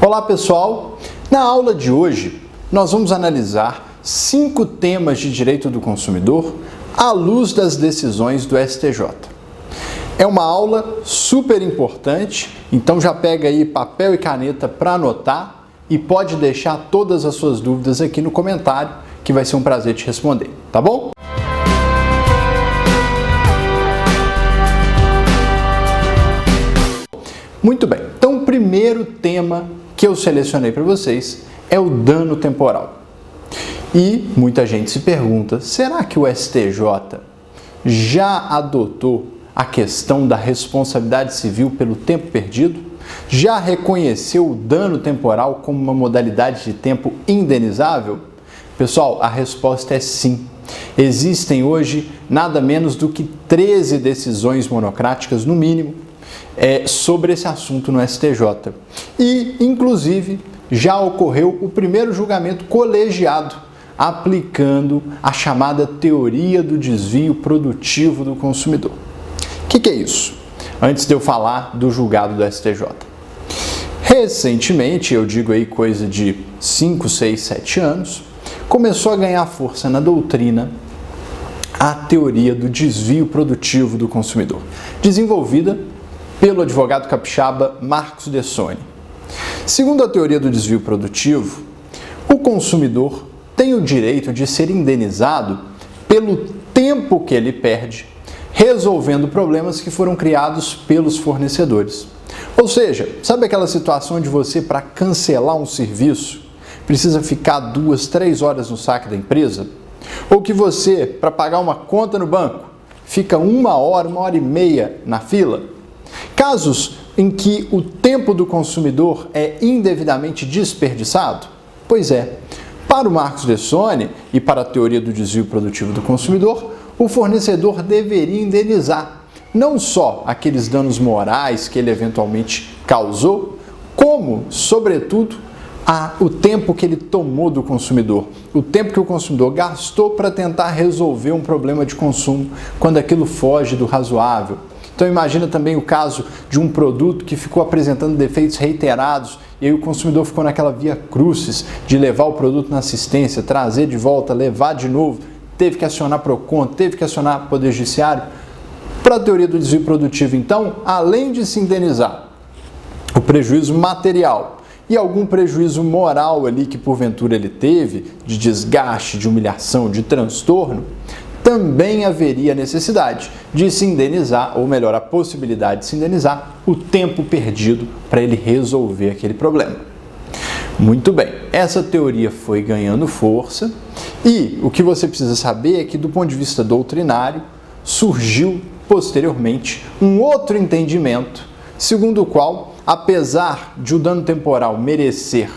Olá pessoal, na aula de hoje nós vamos analisar 5 temas de direito do consumidor à luz das decisões do STJ. É uma aula super importante, então já pega aí papel e caneta para anotar e pode deixar todas as suas dúvidas aqui no comentário, que vai ser um prazer te responder, tá bom? Muito bem, então o primeiro tema que eu selecionei para vocês é o dano temporal. E muita gente se pergunta, será que o STJ já adotou a questão da responsabilidade civil pelo tempo perdido? Já reconheceu o dano temporal como uma modalidade de tempo indenizável? Pessoal, a resposta é sim. Existem hoje nada menos do que 13 decisões monocráticas, no mínimo, sobre esse assunto no STJ. E, inclusive, já ocorreu o primeiro julgamento colegiado, aplicando a chamada teoria do desvio produtivo do consumidor. O que é isso? Antes de eu falar do julgado do STJ. Recentemente, eu digo aí coisa de 5, 6, 7 anos, começou a ganhar força na doutrina a teoria do desvio produtivo do consumidor, desenvolvida pelo advogado capixaba Marcos Dessoni. Segundo a teoria do desvio produtivo, o consumidor tem o direito de ser indenizado pelo tempo que ele perde resolvendo problemas que foram criados pelos fornecedores. Ou seja, sabe aquela situação de você, para cancelar um serviço, precisa ficar 2, 3 horas no saque da empresa? Ou que você, para pagar uma conta no banco, fica 1 hora, 1h30 na fila? Casos em que o tempo do consumidor é indevidamente desperdiçado? Pois é, para o Marcos Dessoni e para a teoria do desvio produtivo do consumidor, o fornecedor deveria indenizar não só aqueles danos morais que ele eventualmente causou, como, sobretudo, o tempo que ele tomou do consumidor, o tempo que o consumidor gastou para tentar resolver um problema de consumo, quando aquilo foge do razoável. Então imagina também o caso de um produto que ficou apresentando defeitos reiterados e aí o consumidor ficou naquela via crucis de levar o produto na assistência, trazer de volta, levar de novo, teve que acionar PROCON, teve que acionar Poder Judiciário. Para a teoria do desvio produtivo, então, além de se indenizar o prejuízo material e algum prejuízo moral ali que porventura ele teve, de desgaste, de humilhação, de transtorno, também haveria necessidade de se indenizar, ou melhor, a possibilidade de se indenizar o tempo perdido para ele resolver aquele problema. Muito bem, essa teoria foi ganhando força e o que você precisa saber é que, do ponto de vista doutrinário, surgiu posteriormente um outro entendimento, segundo o qual, apesar de o dano temporal merecer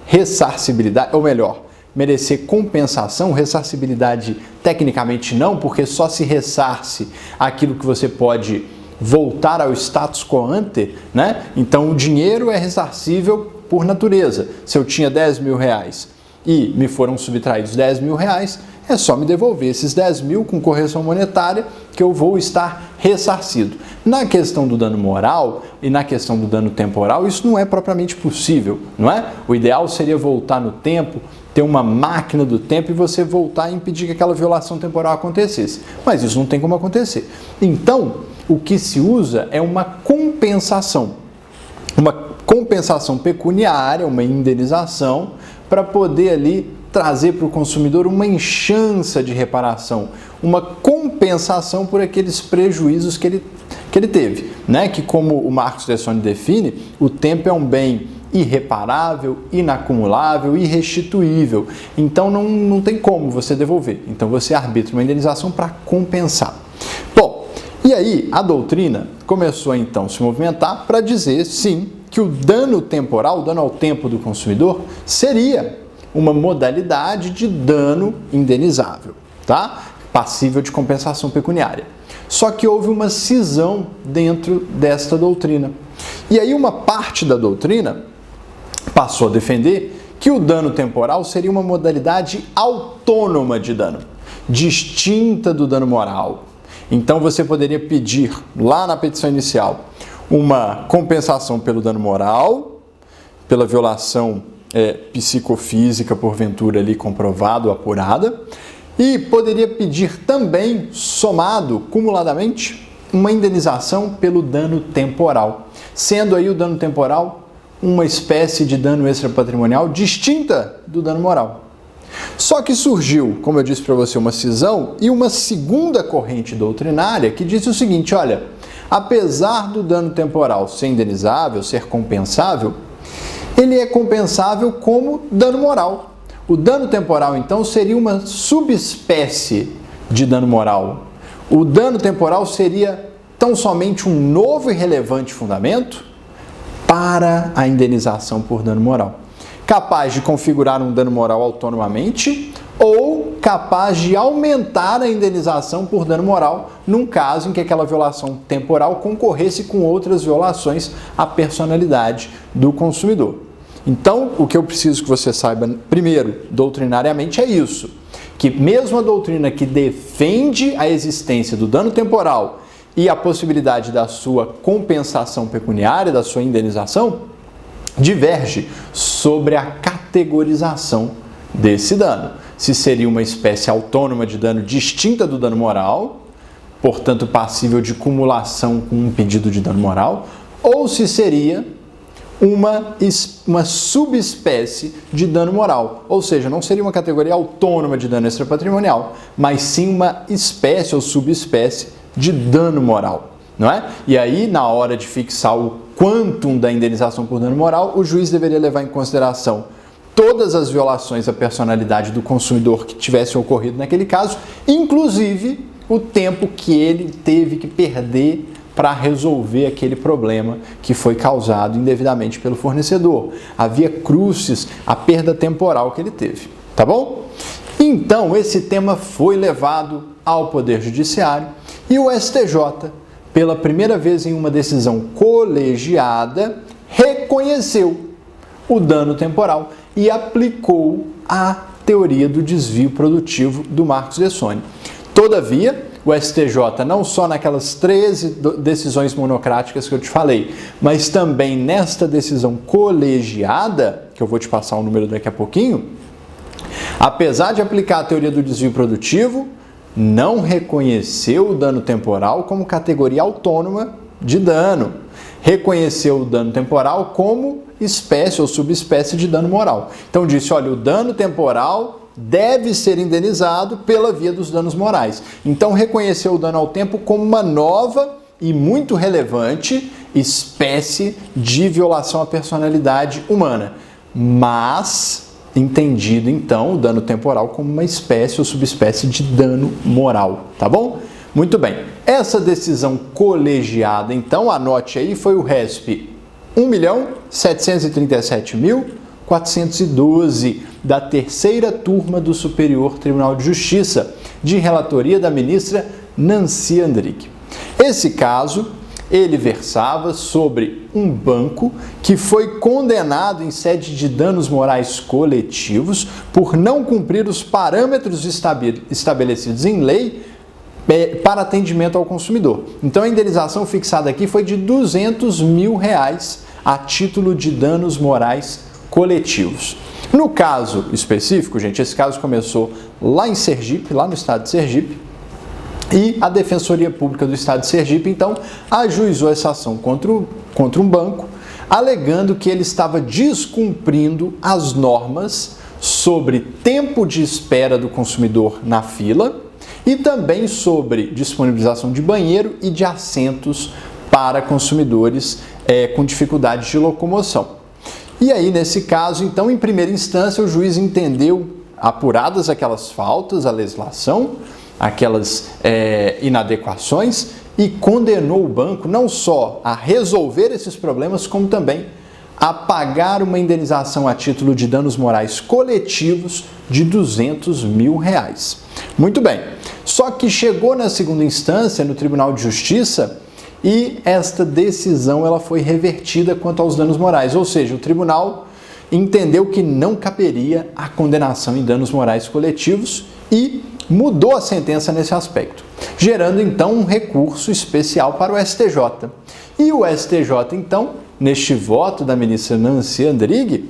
ressarcibilidade, ou melhor, merecer compensação, ressarcibilidade tecnicamente não, porque só se ressarce aquilo que você pode voltar ao status quo ante, né? Então o dinheiro é ressarcível por natureza. Se eu tinha 10 mil reais e me foram subtraídos 10 mil reais, é só me devolver esses 10 mil com correção monetária que eu vou estar ressarcido. Na questão do dano moral e na questão do dano temporal, isso não é propriamente possível, não é? O ideal seria voltar no tempo, ter uma máquina do tempo e você voltar e impedir que aquela violação temporal acontecesse. Mas isso não tem como acontecer. Então, o que se usa é uma compensação pecuniária, uma indenização, para poder ali trazer para o consumidor uma enxança de reparação, uma compensação por aqueles prejuízos que ele teve, né? Que, como o Marcos Dessoni define, o tempo é um bem irreparável, inacumulável, irrestituível. Então não tem como você devolver. Então você arbitra uma indenização para compensar. Bom, e aí a doutrina começou então a se movimentar para dizer, sim, que o dano temporal, o dano ao tempo do consumidor, seria uma modalidade de dano indenizável, tá? Passível de compensação pecuniária. Só que houve uma cisão dentro desta doutrina. E aí uma parte da doutrina passou a defender que o dano temporal seria uma modalidade autônoma de dano, distinta do dano moral. Então você poderia pedir lá na petição inicial uma compensação pelo dano moral, pela violação psicofísica, porventura ali comprovada ou apurada, e poderia pedir também, somado, cumuladamente, uma indenização pelo dano temporal, sendo aí o dano temporal uma espécie de dano extrapatrimonial distinta do dano moral. Só que surgiu, como eu disse para você, uma cisão e uma segunda corrente doutrinária que disse o seguinte: olha, apesar do dano temporal ser indenizável, ser compensável, ele é compensável como dano moral. O dano temporal, então, seria uma subespécie de dano moral. O dano temporal seria tão somente um novo e relevante fundamento para a indenização por dano moral, capaz de configurar um dano moral autonomamente ou capaz de aumentar a indenização por dano moral num caso em que aquela violação temporal concorresse com outras violações à personalidade do consumidor. Então, o que eu preciso que você saiba, primeiro, doutrinariamente, é isso, que mesmo a doutrina que defende a existência do dano temporal e a possibilidade da sua compensação pecuniária, da sua indenização, diverge sobre a categorização desse dano. Se seria uma espécie autônoma de dano distinta do dano moral, portanto passível de cumulação com um pedido de dano moral, ou se seria uma subespécie de dano moral, ou seja, não seria uma categoria autônoma de dano extrapatrimonial, mas sim uma espécie ou subespécie de dano moral, não é? E aí, na hora de fixar o quantum da indenização por dano moral, o juiz deveria levar em consideração todas as violações à personalidade do consumidor que tivessem ocorrido naquele caso, inclusive o tempo que ele teve que perder para resolver aquele problema que foi causado indevidamente pelo fornecedor. Havia crucis a perda temporal que ele teve, tá bom? Então, esse tema foi levado ao Poder Judiciário e o STJ, pela primeira vez em uma decisão colegiada, reconheceu o dano temporal e aplicou a teoria do desvio produtivo do Marcos Dessoni. Todavia, o STJ, não só naquelas 13 decisões monocráticas que eu te falei, mas também nesta decisão colegiada, que eu vou te passar o número daqui a pouquinho, apesar de aplicar a teoria do desvio produtivo, não reconheceu o dano temporal como categoria autônoma de dano. Reconheceu o dano temporal como espécie ou subespécie de dano moral. Então disse, olha, o dano temporal deve ser indenizado pela via dos danos morais. Então reconheceu o dano ao tempo como uma nova e muito relevante espécie de violação à personalidade humana, mas entendido então o dano temporal como uma espécie ou subespécie de dano moral, tá bom? Muito bem, essa decisão colegiada, então, anote aí, foi o RESP 1.737.412 da terceira turma do Superior Tribunal de Justiça, de relatoria da ministra Nancy Andrighi. Esse caso, ele versava sobre um banco que foi condenado em sede de danos morais coletivos por não cumprir os parâmetros estabelecidos em lei para atendimento ao consumidor. Então a indenização fixada aqui foi de R$200 mil a título de danos morais coletivos. No caso específico, gente, esse caso começou lá em Sergipe, lá no estado de Sergipe, e a Defensoria Pública do Estado de Sergipe, então, ajuizou essa ação contra um banco, alegando que ele estava descumprindo as normas sobre tempo de espera do consumidor na fila e também sobre disponibilização de banheiro e de assentos para consumidores com dificuldades de locomoção. E aí, nesse caso, então, em primeira instância, o juiz entendeu, apuradas aquelas faltas à legislação, aquelas inadequações, e condenou o banco não só a resolver esses problemas, como também a pagar uma indenização a título de danos morais coletivos de R$200 mil. Muito bem, só que chegou na segunda instância, no Tribunal de Justiça, e esta decisão ela foi revertida quanto aos danos morais, ou seja, o tribunal entendeu que não caberia a condenação em danos morais coletivos e mudou a sentença nesse aspecto, gerando então um recurso especial para o STJ. E o STJ então neste voto da ministra Nancy Andrighi,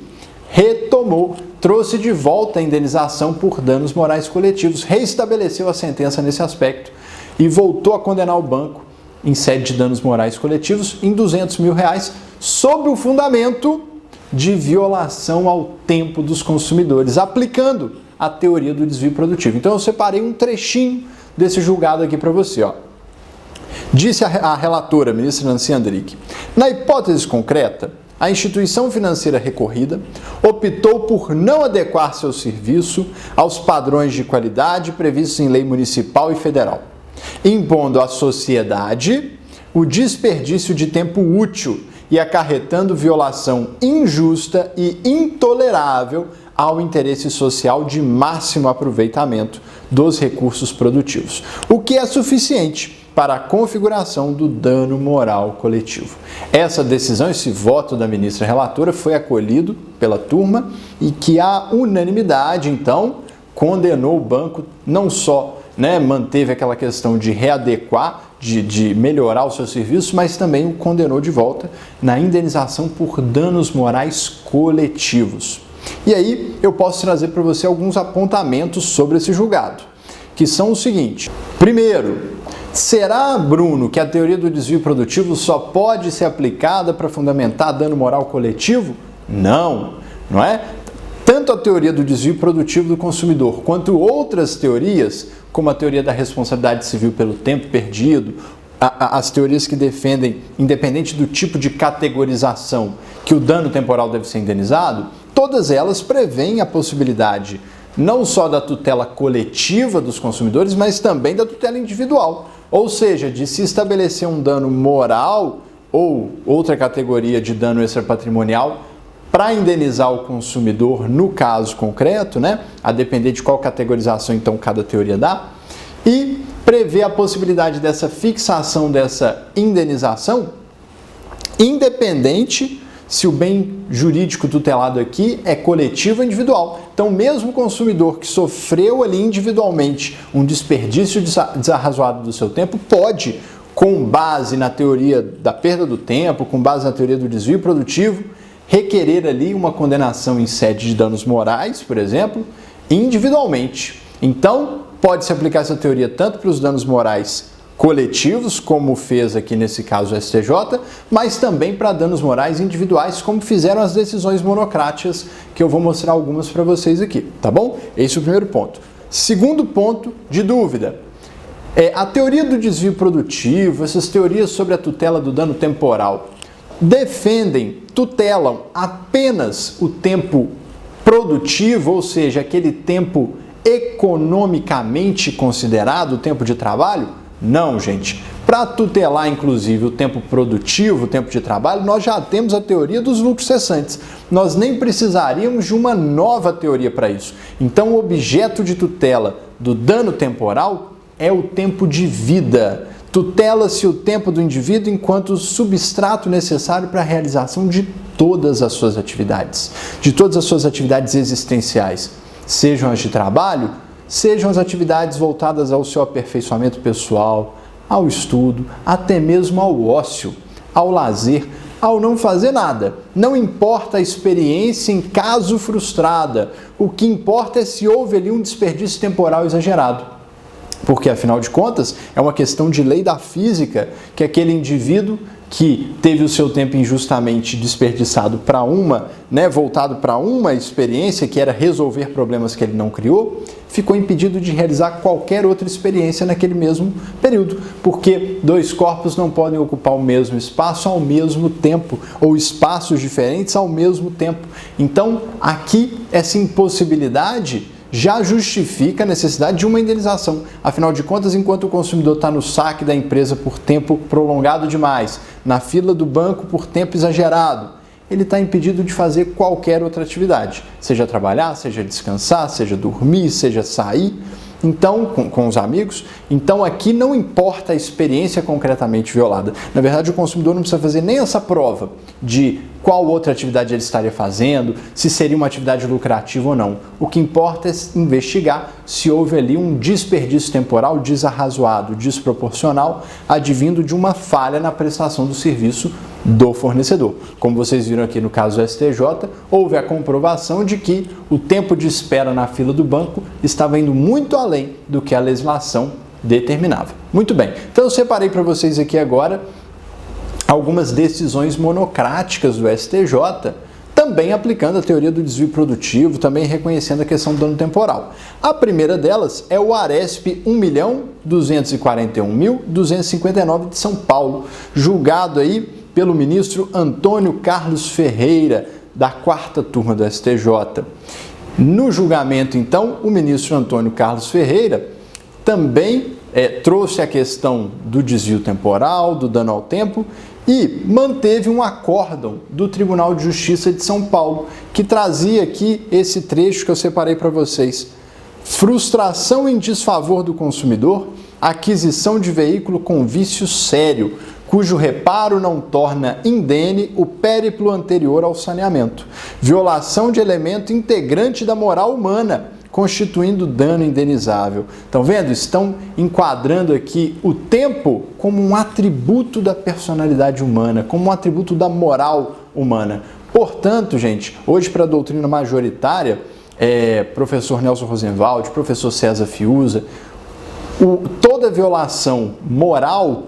retomou, trouxe de volta a indenização por danos morais coletivos, reestabeleceu a sentença nesse aspecto e voltou a condenar o banco em sede de danos morais coletivos em R$200 mil, sob o fundamento de violação ao tempo dos consumidores, aplicando a teoria do desvio produtivo. Então eu separei um trechinho desse julgado aqui para você, ó. Disse a relatora, ministra Nancy Andrighi, na hipótese concreta, a instituição financeira recorrida optou por não adequar seu serviço aos padrões de qualidade previstos em lei municipal e federal, impondo à sociedade o desperdício de tempo útil e acarretando violação injusta e intolerável ao interesse social de máximo aproveitamento dos recursos produtivos, o que é suficiente para a configuração do dano moral coletivo. Essa decisão, esse voto da ministra relatora foi acolhido pela turma e que a unanimidade, então, condenou o banco, não só manteve aquela questão de readequar, de melhorar o seu serviço, mas também o condenou de volta na indenização por danos morais coletivos. E aí eu posso trazer para você alguns apontamentos sobre esse julgado, que são o seguinte. Primeiro, será, Bruno, que a teoria do desvio produtivo só pode ser aplicada para fundamentar dano moral coletivo? Não, não é? Tanto a teoria do desvio produtivo do consumidor quanto outras teorias, como a teoria da responsabilidade civil pelo tempo perdido, as teorias que defendem, independente do tipo de categorização, que o dano temporal deve ser indenizado, todas elas prevêem a possibilidade não só da tutela coletiva dos consumidores, mas também da tutela individual. Ou seja, de se estabelecer um dano moral ou outra categoria de dano extrapatrimonial para indenizar o consumidor no caso concreto, a depender de qual categorização então cada teoria dá, e prever a possibilidade dessa fixação dessa indenização independente se o bem jurídico tutelado aqui é coletivo ou individual. Então, mesmo o consumidor que sofreu ali individualmente um desperdício desarrazoado do seu tempo, pode, com base na teoria da perda do tempo, com base na teoria do desvio produtivo, requerer ali uma condenação em sede de danos morais, por exemplo, individualmente. Então, pode-se aplicar essa teoria tanto para os danos morais coletivos, como fez aqui nesse caso o STJ, mas também para danos morais individuais, como fizeram as decisões monocráticas, que eu vou mostrar algumas para vocês aqui, tá bom? Esse é o primeiro ponto. Segundo ponto de dúvida, a teoria do desvio produtivo, essas teorias sobre a tutela do dano temporal, tutelam apenas o tempo produtivo, ou seja, aquele tempo economicamente considerado, o tempo de trabalho? Não, gente. Para tutelar, inclusive, o tempo produtivo, o tempo de trabalho, nós já temos a teoria dos lucros cessantes. Nós nem precisaríamos de uma nova teoria para isso. Então, o objeto de tutela do dano temporal é o tempo de vida. Tutela-se o tempo do indivíduo enquanto substrato necessário para a realização de todas as suas atividades, existenciais, sejam as de trabalho, sejam as atividades voltadas ao seu aperfeiçoamento pessoal, ao estudo, até mesmo ao ócio, ao lazer, ao não fazer nada. Não importa a experiência em caso frustrada, o que importa é se houve ali um desperdício temporal exagerado. Porque, afinal de contas, é uma questão de lei da física que aquele indivíduo que teve o seu tempo injustamente desperdiçado para voltado para uma experiência que era resolver problemas que ele não criou, ficou impedido de realizar qualquer outra experiência naquele mesmo período, porque dois corpos não podem ocupar o mesmo espaço ao mesmo tempo, ou espaços diferentes ao mesmo tempo. Então, aqui, essa impossibilidade já justifica a necessidade de uma indenização. Afinal de contas, enquanto o consumidor está no saque da empresa por tempo prolongado demais, na fila do banco por tempo exagerado, ele está impedido de fazer qualquer outra atividade, seja trabalhar, seja descansar, seja dormir, seja sair, então, com os amigos. Então, aqui não importa a experiência concretamente violada. Na verdade, o consumidor não precisa fazer nem essa prova de qual outra atividade ele estaria fazendo, se seria uma atividade lucrativa ou não. O que importa é investigar se houve ali um desperdício temporal desarrazoado, desproporcional, advindo de uma falha na prestação do serviço do fornecedor. Como vocês viram aqui no caso do STJ, houve a comprovação de que o tempo de espera na fila do banco estava indo muito além do que a legislação determinava. Muito bem, então eu separei para vocês aqui agora algumas decisões monocráticas do STJ, também aplicando a teoria do desvio produtivo, também reconhecendo a questão do dano temporal. A primeira delas é o ARESP 1.241.259 de São Paulo, julgado aí pelo ministro Antônio Carlos Ferreira, da 4ª turma do STJ. No julgamento, então, o ministro Antônio Carlos Ferreira também trouxe a questão do desvio temporal, do dano ao tempo, e manteve um acórdão do Tribunal de Justiça de São Paulo, que trazia aqui esse trecho que eu separei para vocês. Frustração em desfavor do consumidor, aquisição de veículo com vício sério, cujo reparo não torna indene o périplo anterior ao saneamento. Violação de elemento integrante da moral humana, constituindo dano indenizável. Estão vendo? Estão enquadrando aqui o tempo como um atributo da personalidade humana, como um atributo da moral humana. Portanto, gente, hoje para a doutrina majoritária, professor Nelson Rosenwald, professor César Fiuza, toda violação moral,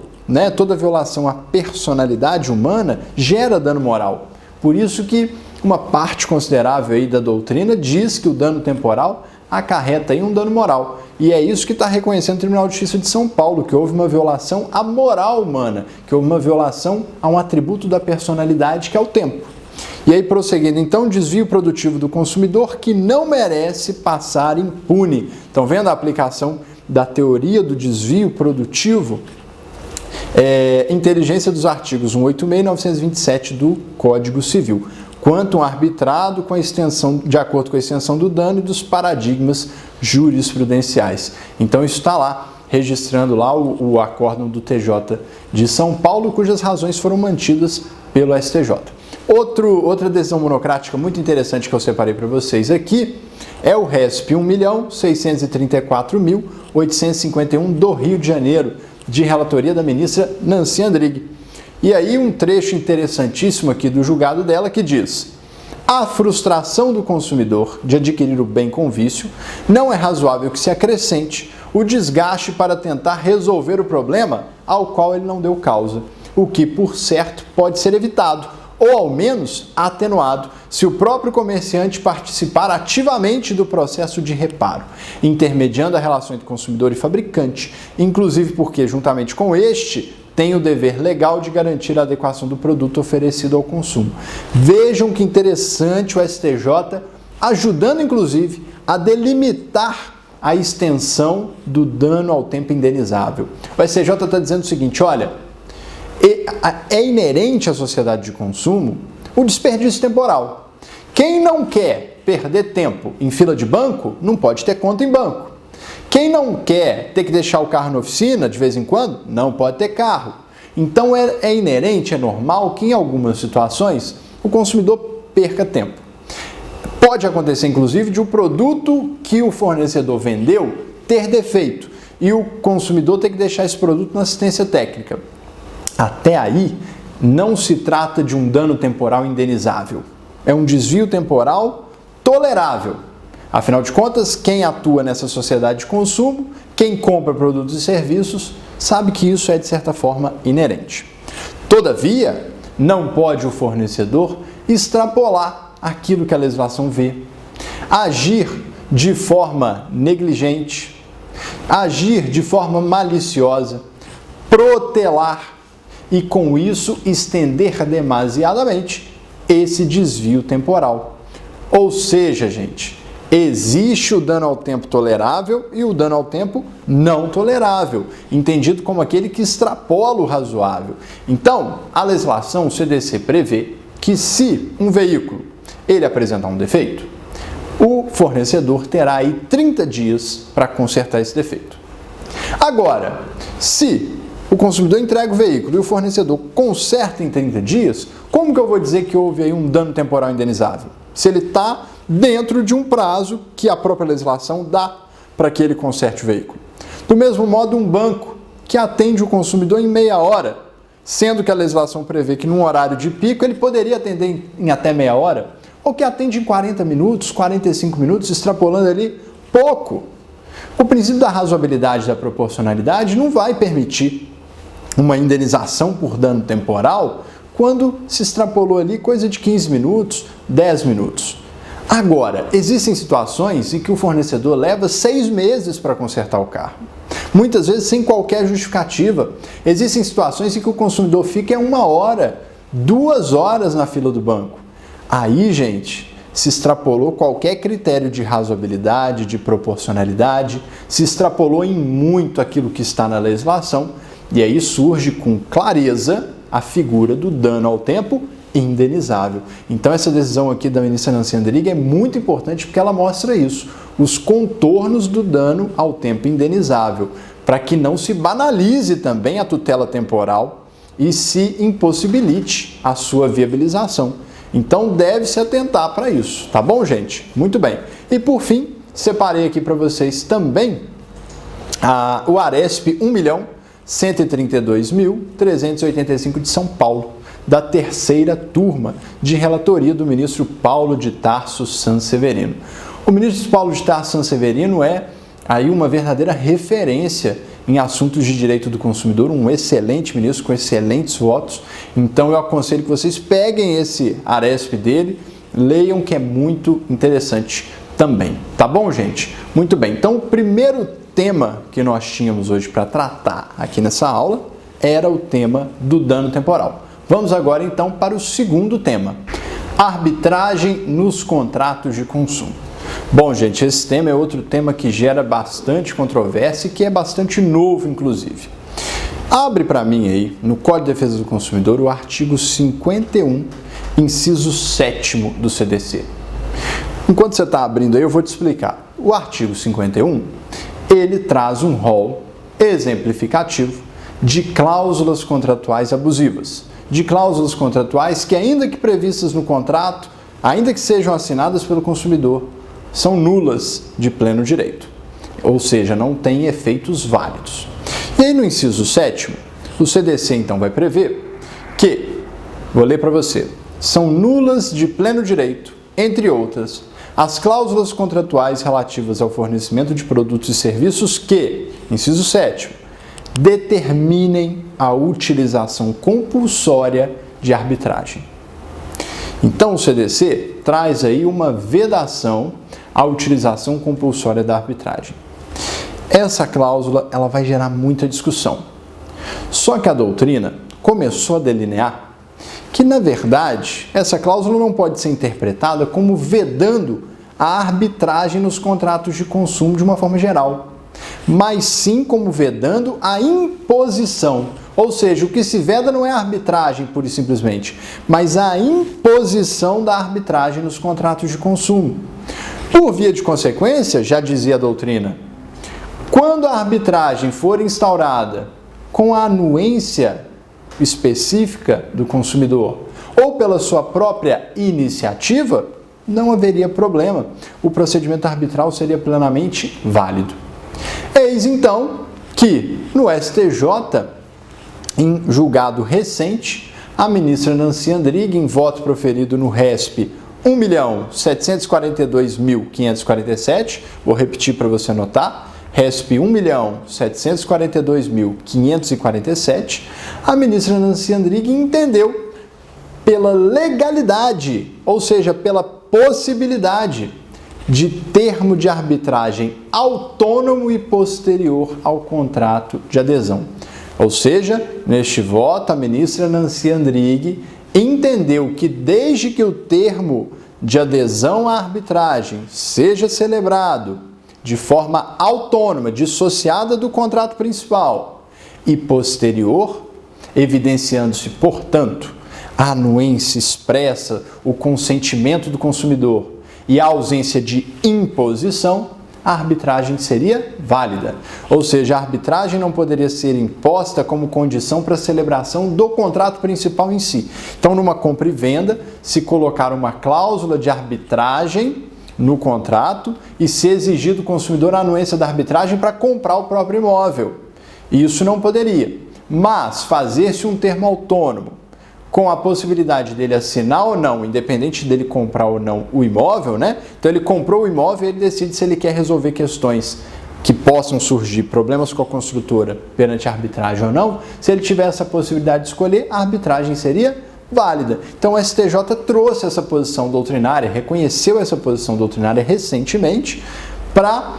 toda violação à personalidade humana gera dano moral. Por isso que uma parte considerável aí da doutrina diz que o dano temporal acarreta aí um dano moral. E é isso que está reconhecendo o Tribunal de Justiça de São Paulo, que houve uma violação à moral humana, que houve uma violação a um atributo da personalidade, que é o tempo. E aí, prosseguindo, então, desvio produtivo do consumidor que não merece passar impune. Estão vendo a aplicação da teoria do desvio produtivo? Inteligência dos artigos 186 e 927 do Código Civil. Quanto arbitrado com a extensão, de acordo com a extensão do dano e dos paradigmas jurisprudenciais. Então isso está lá, registrando lá o acórdão do TJ de São Paulo, cujas razões foram mantidas pelo STJ. Outra decisão monocrática muito interessante que eu separei para vocês aqui é o RESP 1.634.851 do Rio de Janeiro, de relatoria da ministra Nancy Andrighi. E aí um trecho interessantíssimo aqui do julgado dela que diz: a frustração do consumidor de adquirir o bem com vício não é razoável que se acrescente o desgaste para tentar resolver o problema ao qual ele não deu causa, o que, por certo, pode ser evitado, ou ao menos atenuado, se o próprio comerciante participar ativamente do processo de reparo, intermediando a relação entre consumidor e fabricante, inclusive porque, juntamente com este, tem o dever legal de garantir a adequação do produto oferecido ao consumo. Vejam que interessante o STJ ajudando, inclusive, a delimitar a extensão do dano ao tempo indenizável. O STJ está dizendo o seguinte: olha, é inerente à sociedade de consumo o desperdício temporal. Quem não quer perder tempo em fila de banco, não pode ter conta em banco. Quem não quer ter que deixar o carro na oficina de vez em quando, não pode ter carro. Então é inerente, é normal que em algumas situações o consumidor perca tempo. Pode acontecer, inclusive, de o produto que o fornecedor vendeu ter defeito e o consumidor ter que deixar esse produto na assistência técnica. Até aí, não se trata de um dano temporal indenizável. É um desvio temporal tolerável. Afinal de contas, quem atua nessa sociedade de consumo, quem compra produtos e serviços, sabe que isso é, de certa forma, inerente. Todavia, não pode o fornecedor extrapolar aquilo que a legislação vê, agir de forma negligente, agir de forma maliciosa, protelar e, com isso, estender demasiadamente esse desvio temporal. Ou seja, gente, existe o dano ao tempo tolerável e o dano ao tempo não tolerável, entendido como aquele que extrapola o razoável. Então, a legislação, o CDC, prevê que se um veículo ele apresentar um defeito, o fornecedor terá aí 30 dias para consertar esse defeito. Agora, se o consumidor entrega o veículo e o fornecedor conserta em 30 dias, como que eu vou dizer que houve aí um dano temporal indenizável? Se ele está dentro de um prazo que a própria legislação dá para que ele conserte o veículo. Do mesmo modo, um banco que atende o consumidor em meia hora sendo que a legislação prevê que num horário de pico ele poderia atender em até meia hora, ou que atende em 40 minutos, 45 minutos, extrapolando ali pouco. O princípio da razoabilidade e da proporcionalidade não vai permitir uma indenização por dano temporal quando se extrapolou ali coisa de 15 minutos, 10 minutos. Agora, existem situações em que o fornecedor leva 6 meses para consertar o carro. Muitas vezes sem qualquer justificativa. Existem situações em que o consumidor fica 1 hora, 2 horas na fila do banco. Aí, gente, se extrapolou qualquer critério de razoabilidade, de proporcionalidade, se extrapolou em muito aquilo que está na legislação, e aí surge com clareza a figura do dano ao tempo indenizável. Então essa decisão aqui da ministra Nancy Andrighi é muito importante porque ela mostra isso, os contornos do dano ao tempo indenizável, para que não se banalize também a tutela temporal e se impossibilite a sua viabilização. Então deve-se atentar para isso, tá bom, gente? Muito bem. E por fim, separei aqui para vocês também o Aresp 1.132.385 de São Paulo, da terceira turma de relatoria do ministro Paulo de Tarso Sanseverino. O ministro Paulo de Tarso Sanseverino é aí uma verdadeira referência em assuntos de direito do consumidor, um excelente ministro com excelentes votos. Então eu aconselho que vocês peguem esse Aresp dele, leiam, que é muito interessante também. Tá bom, gente? Muito bem. Então o primeiro tema que nós tínhamos hoje para tratar aqui nessa aula era o tema do dano temporal. Vamos agora então para o segundo tema, arbitragem nos contratos de consumo. Bom, gente, esse tema é outro tema que gera bastante controvérsia e que é bastante novo, inclusive. Abre para mim aí, no Código de Defesa do Consumidor, o artigo 51, inciso 7º do CDC. Enquanto você está abrindo aí, eu vou te explicar. O artigo 51, ele traz um rol exemplificativo de cláusulas contratuais abusivas. De cláusulas contratuais que, ainda que previstas no contrato, ainda que sejam assinadas pelo consumidor, são nulas de pleno direito, ou seja, não têm efeitos válidos. E aí no inciso 7º, o CDC então vai prever que, vou ler para você, são nulas de pleno direito, entre outras, as cláusulas contratuais relativas ao fornecimento de produtos e serviços que, inciso 7º, determinem a utilização compulsória de arbitragem. Então o CDC traz aí uma vedação à utilização compulsória da arbitragem. Essa cláusula ela vai gerar muita discussão. Só que a doutrina começou a delinear que, na verdade, essa cláusula não pode ser interpretada como vedando a arbitragem nos contratos de consumo de uma forma geral, mas sim como vedando a imposição. Ou seja, o que se veda não é a arbitragem pura e simplesmente, mas a imposição da arbitragem nos contratos de consumo. Por via de consequência, já dizia a doutrina, quando a arbitragem for instaurada com a anuência específica do consumidor ou pela sua própria iniciativa, não haveria problema. O procedimento arbitral seria plenamente válido. Eis então que no STJ, em julgado recente, a ministra Nancy Andrighi, em voto proferido no RESP 1.742.547, vou repetir para você anotar, RESP 1.742.547, a ministra Nancy Andrighi entendeu pela legalidade, ou seja, pela possibilidade de termo de arbitragem autônomo e posterior ao contrato de adesão. Ou seja, neste voto, a ministra Nancy Andrighi entendeu que desde que o termo de adesão à arbitragem seja celebrado de forma autônoma, dissociada do contrato principal e posterior, evidenciando-se, portanto, a anuência expressa, o consentimento do consumidor e a ausência de imposição, a arbitragem seria válida. Ou seja, a arbitragem não poderia ser imposta como condição para a celebração do contrato principal em si. Então, numa compra e venda, se colocar uma cláusula de arbitragem no contrato e se exigir do consumidor a anuência da arbitragem para comprar o próprio imóvel. Isso não poderia. mas fazer-se um termo autônomo com a possibilidade dele assinar ou não, independente dele comprar ou não o imóvel, né? Então ele comprou o imóvel e ele decide se ele quer resolver questões que possam surgir, problemas com a construtora perante a arbitragem ou não. Se ele tiver essa possibilidade de escolher, a arbitragem seria válida. Então o STJ trouxe essa posição doutrinária, reconheceu essa posição doutrinária recentemente para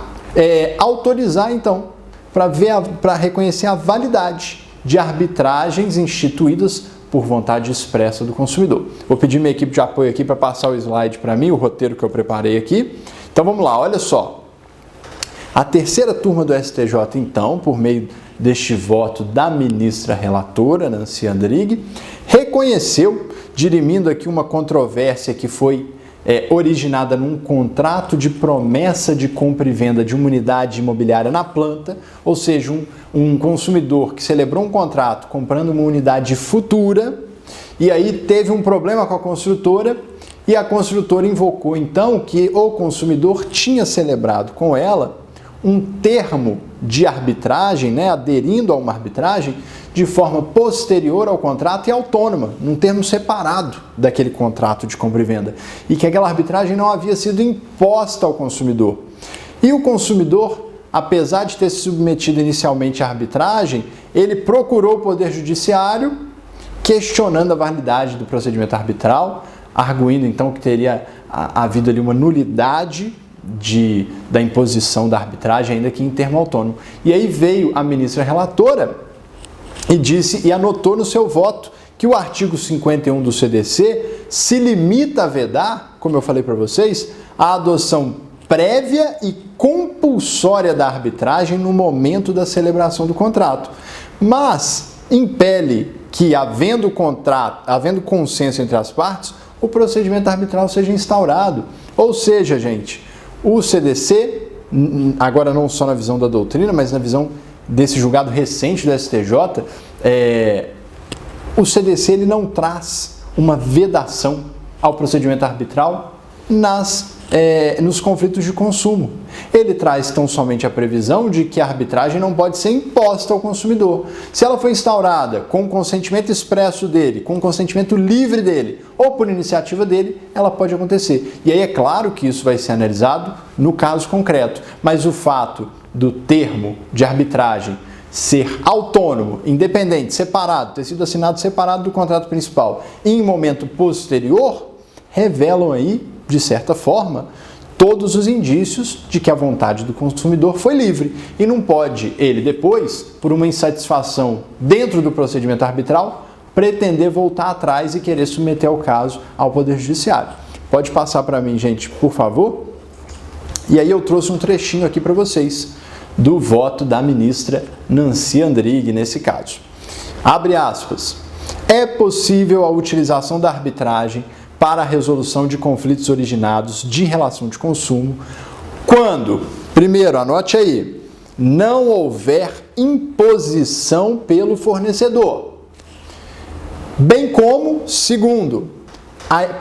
autorizar, então, para reconhecer a validade de arbitragens instituídas por vontade expressa do consumidor. Vou pedir minha equipe de apoio aqui para passar o slide para mim, o roteiro que eu preparei aqui. Então vamos lá, olha só. A terceira turma do STJ, então, por meio deste voto da ministra relatora, Nancy Andrighi, reconheceu, dirimindo aqui uma controvérsia que foi originada num contrato de promessa de compra e venda de uma unidade imobiliária na planta, ou seja, um consumidor que celebrou um contrato comprando uma unidade futura e aí teve um problema com a construtora e a construtora invocou então que o consumidor tinha celebrado com ela um termo de arbitragem, aderindo a uma arbitragem de forma posterior ao contrato e autônoma, num termo separado daquele contrato de compra e venda, e que aquela arbitragem não havia sido imposta ao consumidor. E o consumidor, apesar de ter se submetido inicialmente à arbitragem, ele procurou o Poder Judiciário questionando a validade do procedimento arbitral, arguindo então que teria havido ali uma nulidade da imposição da arbitragem, ainda que em termo autônomo. E aí veio a ministra relatora e disse e anotou no seu voto que o artigo 51 do CDC se limita a vedar, como eu falei para vocês, a adoção prévia e compulsória da arbitragem no momento da celebração do contrato, mas impele que, havendo consenso entre as partes, o procedimento arbitral seja instaurado. Ou seja, gente, o CDC, agora não só na visão da doutrina, mas na visão desse julgado recente do STJ, o CDC ele não traz uma vedação ao procedimento arbitral nos conflitos de consumo. Ele traz tão somente a previsão de que a arbitragem não pode ser imposta ao consumidor. Se ela foi instaurada com o consentimento expresso dele, com o consentimento livre dele ou por iniciativa dele, ela pode acontecer. E aí é claro que isso vai ser analisado no caso concreto, mas o fato do termo de arbitragem ser autônomo, independente, separado, ter sido assinado separado do contrato principal e em momento posterior, revelam aí, de certa forma, todos os indícios de que a vontade do consumidor foi livre. E não pode ele depois, por uma insatisfação dentro do procedimento arbitral, pretender voltar atrás e querer submeter o caso ao Poder Judiciário. Pode passar para mim, gente, por favor? E aí eu trouxe um trechinho aqui para vocês do voto da ministra Nancy Andrighi nesse caso. Abre aspas. É possível a utilização da arbitragem para a resolução de conflitos originados de relação de consumo quando, primeiro, anote aí, não houver imposição pelo fornecedor, bem como, segundo,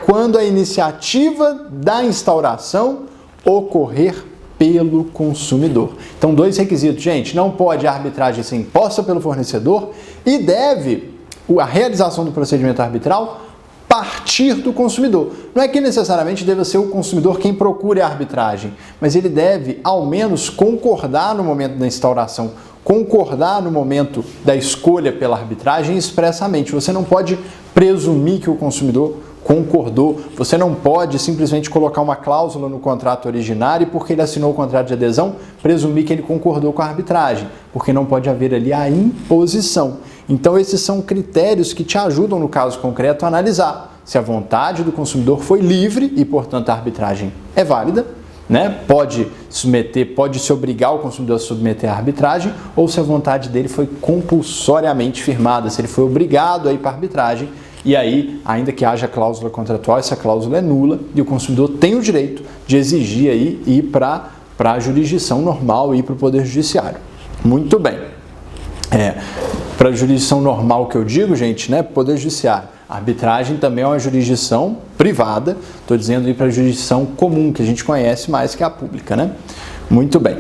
quando a iniciativa da instauração ocorrer pelo consumidor. Então, dois requisitos, gente, não pode a arbitragem ser imposta pelo fornecedor e deve a realização do procedimento arbitral partir do consumidor. Não é que necessariamente deva ser o consumidor quem procure a arbitragem, mas ele deve, ao menos, concordar no momento da instauração, concordar no momento da escolha pela arbitragem expressamente. Você não pode presumir que o consumidor concordou, você não pode simplesmente colocar uma cláusula no contrato originário e porque ele assinou o contrato de adesão, presumir que ele concordou com a arbitragem, porque não pode haver ali a imposição. Então esses são critérios que te ajudam no caso concreto a analisar se a vontade do consumidor foi livre e, portanto, a arbitragem é válida, pode se obrigar o consumidor a submeter a arbitragem, ou se a vontade dele foi compulsoriamente firmada, se ele foi obrigado a ir para a arbitragem. E aí, ainda que haja cláusula contratual, essa cláusula é nula e o consumidor tem o direito de exigir aí ir para a jurisdição normal e ir para o Poder Judiciário. Muito bem. Para a jurisdição normal que eu digo, gente, Poder Judiciário. A arbitragem também é uma jurisdição privada, estou dizendo aí para a jurisdição comum, que a gente conhece mais que a pública, Muito bem.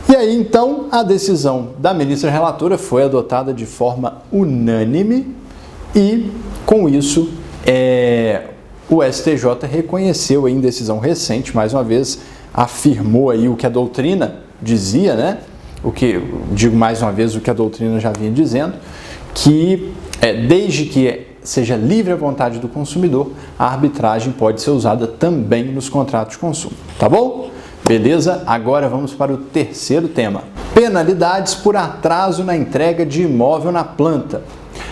E aí, então, a decisão da ministra relatora foi adotada de forma unânime e, com isso, o STJ reconheceu em decisão recente, mais uma vez, afirmou aí o que a doutrina dizia, né? Digo mais uma vez o que a doutrina já vinha dizendo, que desde que seja livre a vontade do consumidor, a arbitragem pode ser usada também nos contratos de consumo, tá bom? Beleza? Agora vamos para o terceiro tema. Penalidades por atraso na entrega de imóvel na planta.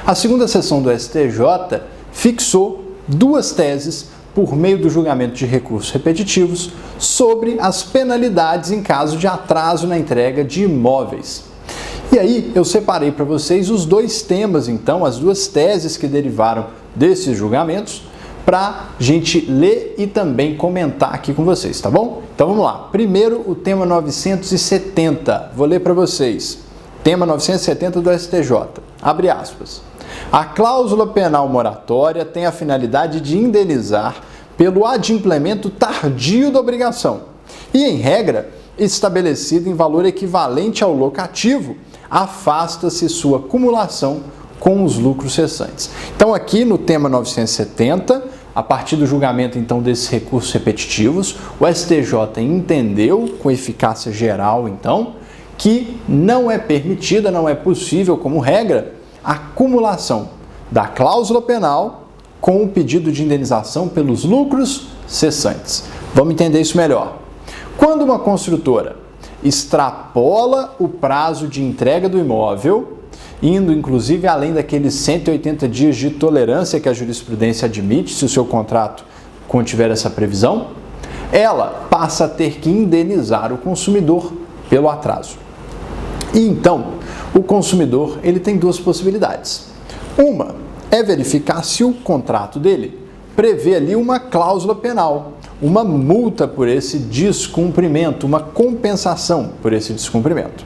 A segunda sessão do STJ fixou duas teses por meio do julgamento de recursos repetitivos sobre as penalidades em caso de atraso na entrega de imóveis. E aí eu separei para vocês os dois temas, então, as duas teses que derivaram desses julgamentos, para a gente ler e também comentar aqui com vocês, tá bom? Então vamos lá. Primeiro, o tema 970. Vou ler para vocês. Tema 970 do STJ. Abre aspas. A cláusula penal moratória tem a finalidade de indenizar pelo adimplemento tardio da obrigação e, em regra, estabelecido em valor equivalente ao locativo, afasta-se sua cumulação com os lucros cessantes. Então, aqui no tema 970, a partir do julgamento então desses recursos repetitivos, o STJ entendeu com eficácia geral então que não é permitida, não é possível como regra a acumulação da cláusula penal com o pedido de indenização pelos lucros cessantes. Vamos entender isso melhor. Quando uma construtora extrapola o prazo de entrega do imóvel, indo inclusive além daqueles 180 dias de tolerância que a jurisprudência admite, se o seu contrato contiver essa previsão, ela passa a ter que indenizar o consumidor pelo atraso. E então, o consumidor ele tem duas possibilidades. Uma é verificar se o contrato dele prevê ali uma cláusula penal, uma multa por esse descumprimento, uma compensação por esse descumprimento.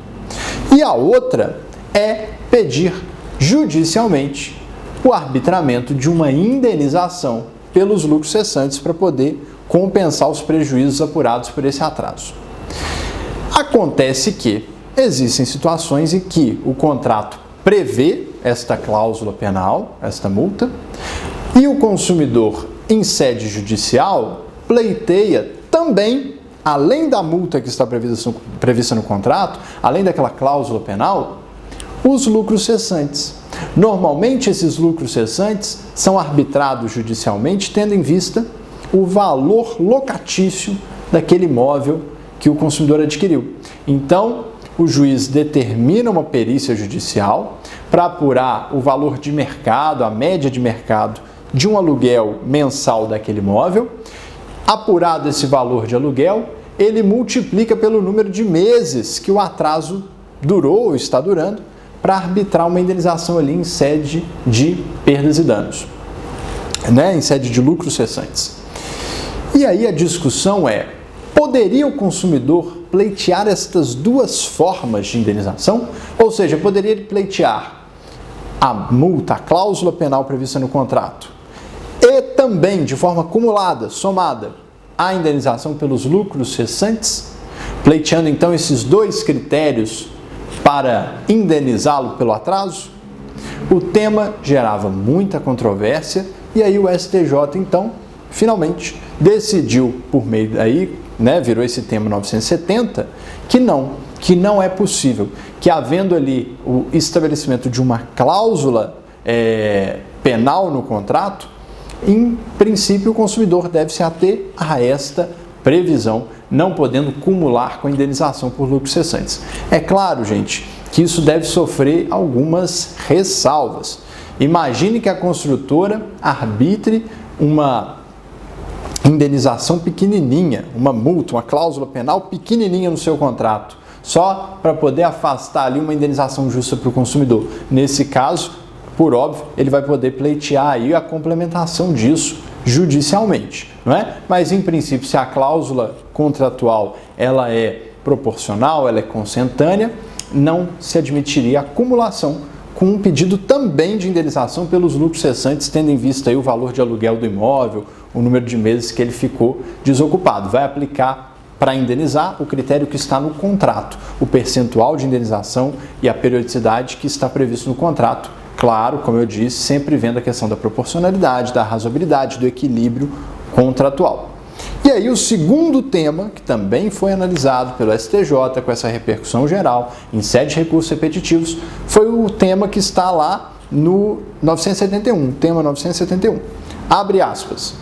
E a outra é pedir judicialmente o arbitramento de uma indenização pelos lucros cessantes para poder compensar os prejuízos apurados por esse atraso. Acontece que existem situações em que o contrato prevê esta cláusula penal, esta multa, e o consumidor, em sede judicial, pleiteia também, além da multa que está prevista no contrato, além daquela cláusula penal, os lucros cessantes. Normalmente, esses lucros cessantes são arbitrados judicialmente, tendo em vista o valor locatício daquele imóvel que o consumidor adquiriu. Então, o juiz determina uma perícia judicial para apurar o valor de mercado, a média de mercado de um aluguel mensal daquele imóvel. Apurado esse valor de aluguel, ele multiplica pelo número de meses que o atraso durou ou está durando para arbitrar uma indenização ali em sede de perdas e danos, né? Em sede de lucros cessantes. E aí a discussão é: poderia o consumidor pleitear estas duas formas de indenização? Ou seja, poderia ele pleitear a multa, a cláusula penal prevista no contrato e também, de forma acumulada, somada, a indenização pelos lucros cessantes, pleiteando então esses dois critérios para indenizá-lo pelo atraso? O tema gerava muita controvérsia e aí o STJ então finalmente decidiu por meio daí, né, virou esse tema 970, que não é possível, que havendo ali o estabelecimento de uma cláusula penal no contrato, em princípio o consumidor deve se ater a esta previsão, não podendo cumular com a indenização por lucros cessantes. É claro, gente, que isso deve sofrer algumas ressalvas. Imagine que a construtora arbitre uma indenização pequenininha, uma multa, uma cláusula penal pequenininha no seu contrato, só para poder afastar ali uma indenização justa para o consumidor. Nesse caso, por óbvio, ele vai poder pleitear aí a complementação disso judicialmente, não é? Mas em princípio, se a cláusula contratual ela é proporcional, ela é consentânea, não se admitiria acumulação com um pedido também de indenização pelos lucros cessantes, tendo em vista aí o valor de aluguel do imóvel, o número de meses que ele ficou desocupado. Vai aplicar para indenizar o critério que está no contrato, o percentual de indenização e a periodicidade que está previsto no contrato. Claro, como eu disse, sempre vendo a questão da proporcionalidade, da razoabilidade, do equilíbrio contratual. E aí o segundo tema, que também foi analisado pelo STJ com essa repercussão geral, em sede de recursos repetitivos, foi o tema que está lá no 971, tema 971. Abre aspas.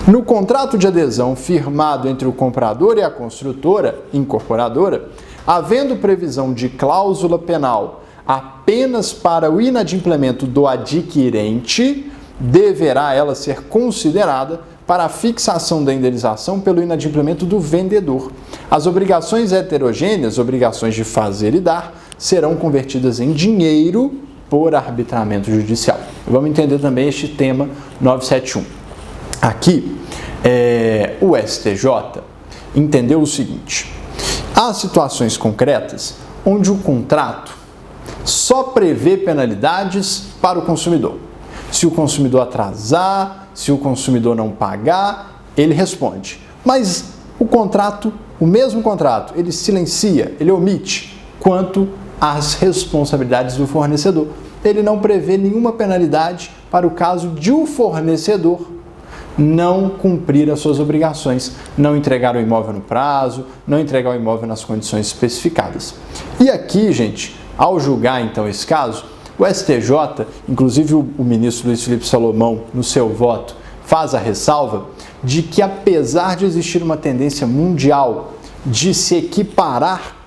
No contrato de adesão firmado entre o comprador e a construtora incorporadora, havendo previsão de cláusula penal apenas para o inadimplemento do adquirente, deverá ela ser considerada para a fixação da indenização pelo inadimplemento do vendedor. As obrigações heterogêneas, obrigações de fazer e dar, serão convertidas em dinheiro por arbitramento judicial. Vamos entender também este tema 971. Aqui, o STJ entendeu o seguinte: há situações concretas onde o contrato só prevê penalidades para o consumidor. Se o consumidor atrasar, se o consumidor não pagar, ele responde. Mas o mesmo contrato, ele silencia, ele omite quanto às responsabilidades do fornecedor. Ele não prevê nenhuma penalidade para o caso de o fornecedor não cumprir as suas obrigações, não entregar o imóvel no prazo, não entregar o imóvel nas condições especificadas. E aqui, gente, ao julgar então esse caso, o STJ, inclusive o ministro Luiz Felipe Salomão, no seu voto, faz a ressalva de que apesar de existir uma tendência mundial de se equiparar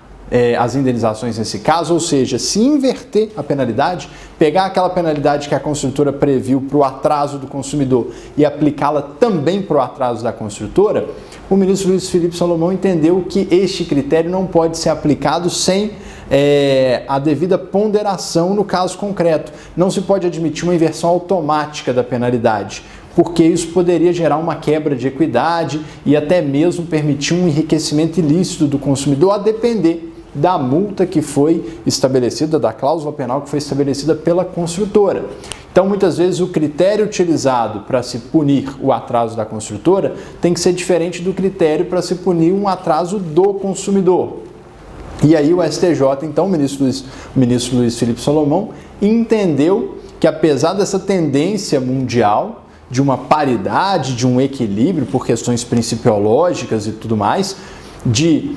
as indenizações nesse caso, ou seja, se inverter a penalidade, pegar aquela penalidade que a construtora previu para o atraso do consumidor e aplicá-la também para o atraso da construtora, o ministro Luiz Felipe Salomão entendeu que este critério não pode ser aplicado sem a devida ponderação no caso concreto. Não se pode admitir uma inversão automática da penalidade, porque isso poderia gerar uma quebra de equidade e até mesmo permitir um enriquecimento ilícito do consumidor, a depender da multa que foi estabelecida, da cláusula penal que foi estabelecida pela construtora. Então, muitas vezes, o critério utilizado para se punir o atraso da construtora tem que ser diferente do critério para se punir um atraso do consumidor. E aí o STJ, então, o ministro Luiz Felipe Salomão, entendeu que apesar dessa tendência mundial de uma paridade, de um equilíbrio por questões principiológicas e tudo mais, de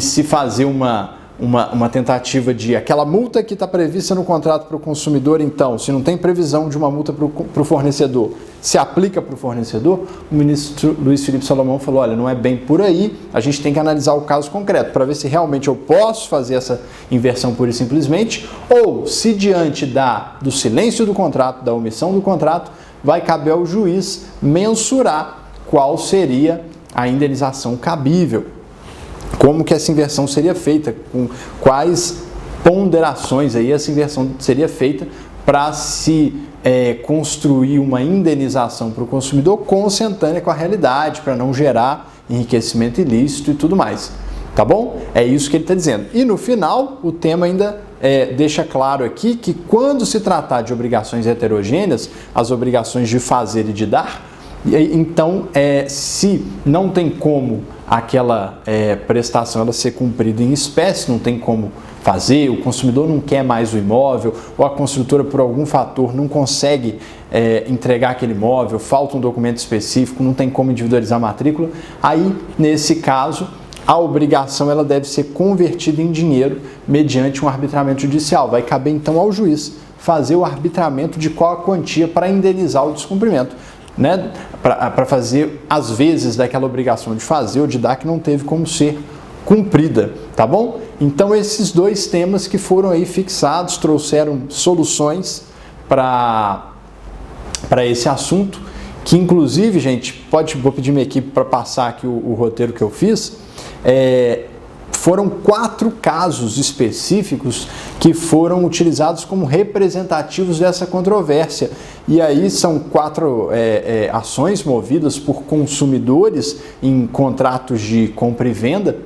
se fazer uma tentativa de aquela multa que está prevista no contrato para o consumidor, então, se não tem previsão de uma multa para o fornecedor, se aplica para o fornecedor, o ministro Luiz Felipe Salomão falou, olha, não é bem por aí, a gente tem que analisar o caso concreto para ver se realmente eu posso fazer essa inversão pura e simplesmente, ou se diante do silêncio do contrato, da omissão do contrato, vai caber ao juiz mensurar qual seria a indenização cabível. Como que essa inversão seria feita, com quais ponderações aí essa inversão seria feita para se construir uma indenização para o consumidor consentânea com a realidade, para não gerar enriquecimento ilícito e tudo mais. Tá bom? É isso que ele está dizendo. E no final, o tema ainda deixa claro aqui que quando se tratar de obrigações heterogêneas, as obrigações de fazer e de dar, então, se não tem como aquela prestação ela ser cumprida em espécie, não tem como fazer, o consumidor não quer mais o imóvel, ou a construtora por algum fator não consegue entregar aquele imóvel, falta um documento específico, não tem como individualizar a matrícula, aí, nesse caso, a obrigação ela deve ser convertida em dinheiro mediante um arbitramento judicial. Vai caber, então, ao juiz fazer o arbitramento de qual a quantia para indenizar o descumprimento, né? Para fazer as vezes daquela obrigação de fazer ou de dar que não teve como ser cumprida, tá bom? Então esses dois temas que foram aí fixados trouxeram soluções para esse assunto, que inclusive, gente, vou pedir minha equipe para passar aqui o roteiro que eu fiz, foram 4 casos específicos que foram utilizados como representativos dessa controvérsia. E aí são 4 ações movidas por consumidores em contratos de compra e venda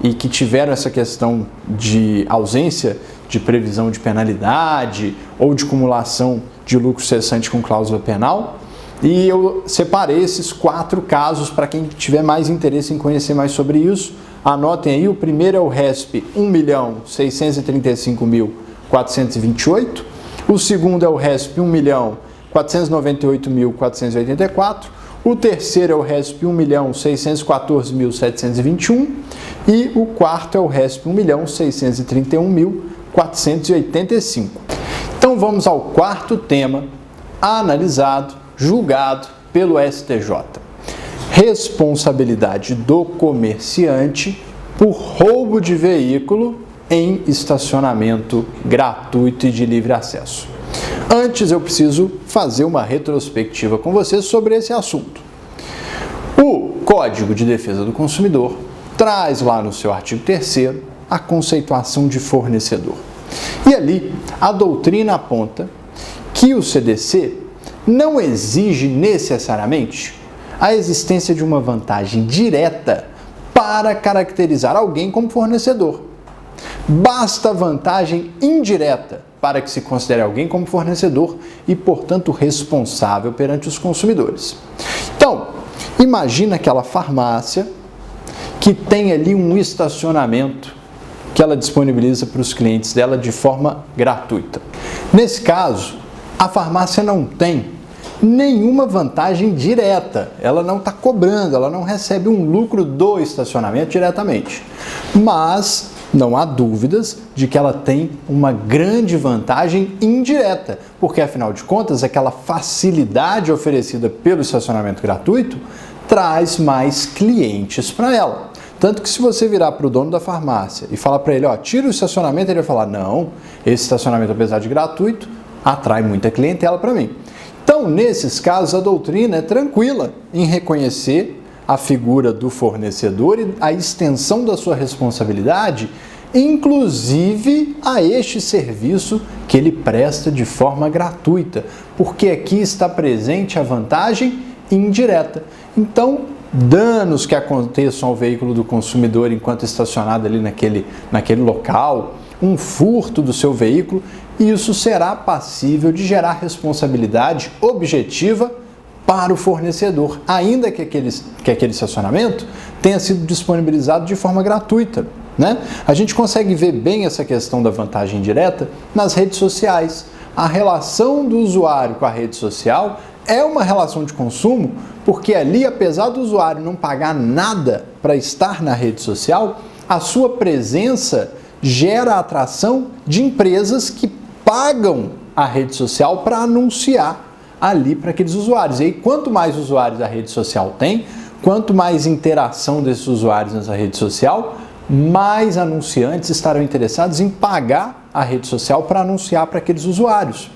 e que tiveram essa questão de ausência de previsão de penalidade ou de cumulação de lucro cessante com cláusula penal. E eu separei esses 4 casos para quem tiver mais interesse em conhecer mais sobre isso. Anotem aí, o primeiro é o RESP 1.635.428, o segundo é o RESP 1.498.484, o terceiro é o RESP 1.614.721 e o quarto é o RESP 1.631.485. Então vamos ao quarto tema analisado, julgado pelo STJ. Responsabilidade do comerciante por roubo de veículo em estacionamento gratuito e de livre acesso. Antes eu preciso fazer uma retrospectiva com vocês sobre esse assunto. O Código de Defesa do Consumidor traz lá no seu artigo 3º a conceituação de fornecedor. E ali a doutrina aponta que o CDC não exige necessariamente a existência de uma vantagem direta para caracterizar alguém como fornecedor. Basta vantagem indireta para que se considere alguém como fornecedor e, portanto, responsável perante os consumidores. Então, imagina aquela farmácia que tem ali um estacionamento que ela disponibiliza para os clientes dela de forma gratuita. Nesse caso, a farmácia não tem nenhuma vantagem direta, ela não está cobrando, ela não recebe um lucro do estacionamento diretamente, mas não há dúvidas de que ela tem uma grande vantagem indireta, porque afinal de contas aquela facilidade oferecida pelo estacionamento gratuito traz mais clientes para ela. Tanto que se você virar para o dono da farmácia e falar para ele, ó, tira o estacionamento, ele vai falar, não, esse estacionamento apesar de gratuito, atrai muita clientela para mim. Então, nesses casos, a doutrina é tranquila em reconhecer a figura do fornecedor e a extensão da sua responsabilidade, inclusive a este serviço que ele presta de forma gratuita, porque aqui está presente a vantagem indireta. Então, danos que aconteçam ao veículo do consumidor enquanto estacionado ali naquele local, um furto do seu veículo, isso será passível de gerar responsabilidade objetiva para o fornecedor, ainda que aquele estacionamento tenha sido disponibilizado de forma gratuita, né? A gente consegue ver bem essa questão da vantagem direta nas redes sociais. A relação do usuário com a rede social é uma relação de consumo, porque ali, apesar do usuário não pagar nada para estar na rede social, a sua presença gera a atração de empresas que pagam a rede social para anunciar ali para aqueles usuários. E aí, quanto mais usuários a rede social tem, quanto mais interação desses usuários nessa rede social, mais anunciantes estarão interessados em pagar a rede social para anunciar para aqueles usuários.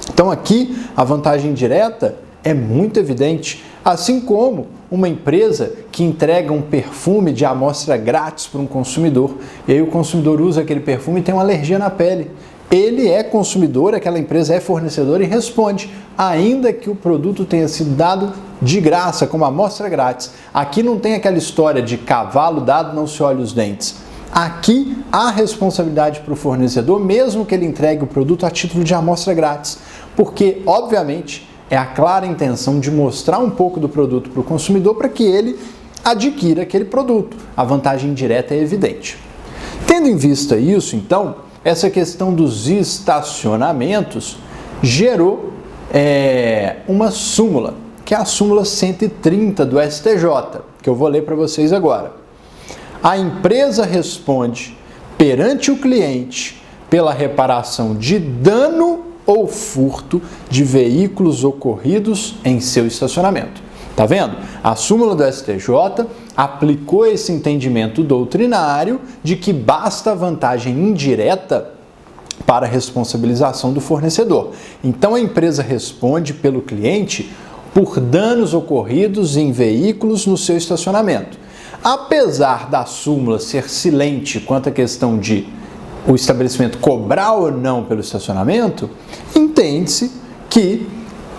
Então aqui a vantagem direta é muito evidente, assim como uma empresa que entrega um perfume de amostra grátis para um consumidor, e aí o consumidor usa aquele perfume e tem uma alergia na pele. Ele é consumidor, aquela empresa é fornecedora e responde, ainda que o produto tenha sido dado de graça, como amostra grátis. Aqui não tem aquela história de cavalo dado não se olha os dentes. Aqui há responsabilidade para o fornecedor, mesmo que ele entregue o produto a título de amostra grátis, porque, obviamente, é a clara intenção de mostrar um pouco do produto para o consumidor para que ele adquira aquele produto. A vantagem direta é evidente. Tendo em vista isso, então, essa questão dos estacionamentos gerou uma súmula, que é a súmula 130 do STJ, que eu vou ler para vocês agora. A empresa responde perante o cliente pela reparação de dano ou furto de veículos ocorridos em seu estacionamento. Tá vendo? A súmula do STJ aplicou esse entendimento doutrinário de que basta a vantagem indireta para a responsabilização do fornecedor. Então a empresa responde pelo cliente por danos ocorridos em veículos no seu estacionamento. Apesar da súmula ser silente quanto à questão de o estabelecimento cobrar ou não pelo estacionamento, entende-se que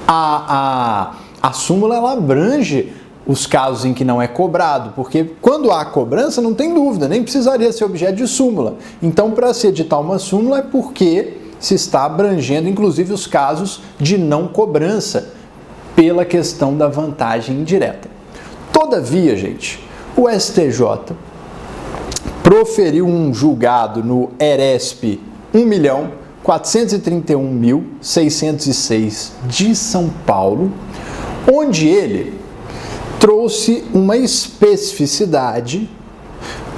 a súmula ela abrange os casos em que não é cobrado, porque quando há cobrança não tem dúvida, nem precisaria ser objeto de súmula. Então, para se editar uma súmula é porque se está abrangendo inclusive os casos de não cobrança pela questão da vantagem indireta. Todavia, gente, o STJ proferiu um julgado no ERESP 1.431.606 de São Paulo, onde ele trouxe uma especificidade